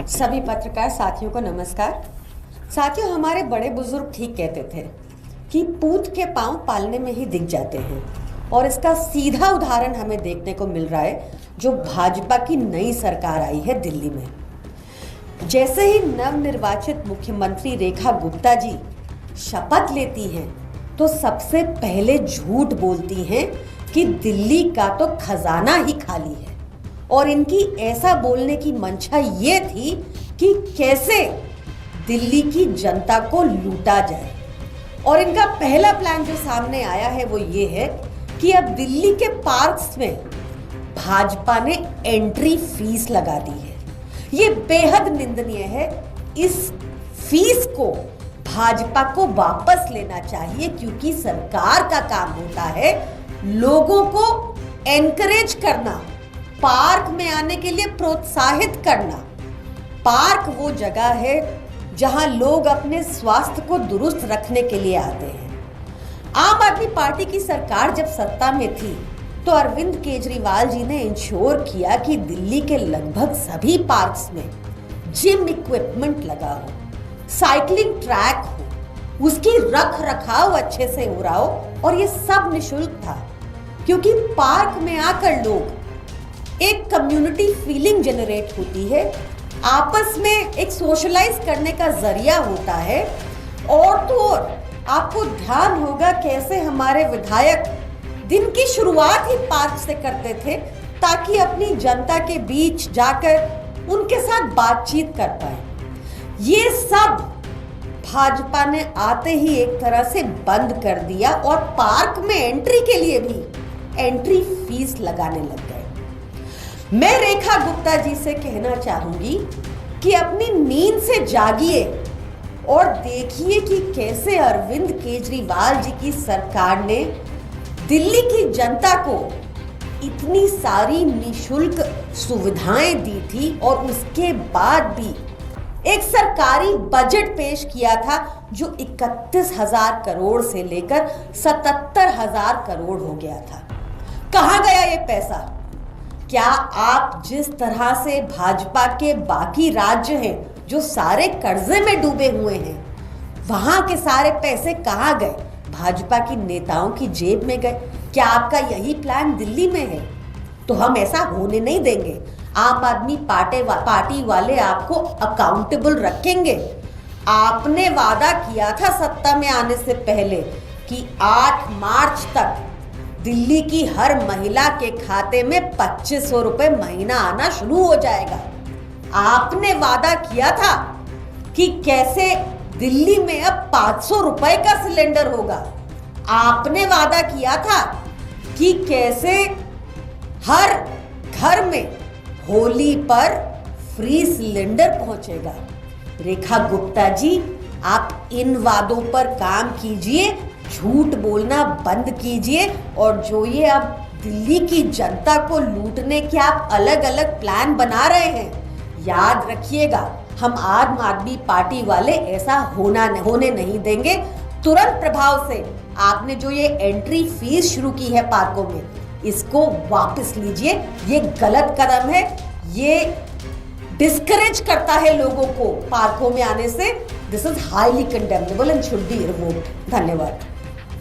सभी पत्रकार साथियों को नमस्कार। साथियों, हमारे बड़े बुजुर्ग ठीक कहते थे कि पूत के पांव पालने में ही दिख जाते हैं, और इसका सीधा उदाहरण हमें देखने को मिल रहा है जो भाजपा की नई सरकार आई है दिल्ली में। जैसे ही नवनिर्वाचित मुख्यमंत्री रेखा गुप्ता जी शपथ लेती हैं तो सबसे पहले झूठ बोलती हैं कि दिल्ली का तो खजाना ही खाली है, और इनकी ऐसा बोलने की मंशा ये थी कि कैसे दिल्ली की जनता को लूटा जाए। और इनका पहला प्लान जो सामने आया है वो ये है कि अब दिल्ली के पार्क्स में भाजपा ने एंट्री फीस लगा दी है। ये बेहद निंदनीय है। इस फीस को भाजपा को वापस लेना चाहिए, क्योंकि सरकार का काम होता है लोगों को एनकरेज करना, पार्क में आने के लिए प्रोत्साहित करना। पार्क वो जगह है जहां लोग अपने स्वास्थ्य को दुरुस्त रखने के लिए आते हैं। आम आदमी पार्टी की सरकार जब सत्ता में थी तो अरविंद केजरीवाल जी ने इंश्योर किया कि दिल्ली के लगभग सभी पार्क्स में जिम इक्विपमेंट लगा हो, साइकिलिंग ट्रैक हो, उसकी रख रखाव अच्छे से हो रहा हो, और ये सब निशुल्क था। क्योंकि पार्क में आकर लोग एक कम्युनिटी फीलिंग जनरेट होती है, आपस में एक सोशलाइज करने का जरिया होता है। और तो और आपको ध्यान होगा कैसे हमारे विधायक दिन की शुरुआत ही पार्क से करते थे, ताकि अपनी जनता के बीच जाकर उनके साथ बातचीत कर पाए। ये सब भाजपा ने आते ही एक तरह से बंद कर दिया, और पार्क में एंट्री के लिए भी एंट्री फीस लगाने लग गए। मैं रेखा गुप्ता जी से कहना चाहूंगी कि अपनी नींद से जागिए और देखिए कि कैसे अरविंद केजरीवाल जी की सरकार ने दिल्ली की जनता को इतनी सारी निशुल्क सुविधाएं दी थी, और उसके बाद भी एक सरकारी बजट पेश किया था जो 31,000 करोड़ से लेकर 77,000 करोड़ हो गया था। कहां गया ये पैसा? क्या आप जिस तरह से भाजपा के बाकी राज्य हैं जो सारे कर्जे में डूबे हुए हैं, वहां के सारे पैसे कहां गए? भाजपा की नेताओं की जेब में गए। क्या आपका यही प्लान दिल्ली में है? तो हम ऐसा होने नहीं देंगे। आम आदमी पार्टी वाले आपको अकाउंटेबल रखेंगे। आपने वादा किया था सत्ता में आने से पहले कि 8 मार्च तक दिल्ली की हर महिला के खाते में 2500 रुपए महीना आना शुरू हो जाएगा। आपने वादा किया था कि कैसे दिल्ली में अब 500 रुपए का सिलेंडर होगा। आपने वादा किया था कि कैसे हर घर में होली पर फ्री सिलेंडर पहुंचेगा। रेखा गुप्ता जी, आप इन वादों पर काम कीजिए, झूठ बोलना बंद कीजिए, और जो ये अब दिल्ली की जनता को लूटने के आप अलग अलग प्लान बना रहे हैं, याद रखिएगा हम आम आदमी पार्टी वाले ऐसा होने नहीं देंगे। तुरंत प्रभाव से आपने जो ये एंट्री फीस शुरू की है पार्कों में, इसको वापस लीजिए। ये गलत कदम है, ये डिस्करेज करता है लोगों को पार्कों में आने से। This is highly condemnable and should be revoked. धन्यवाद।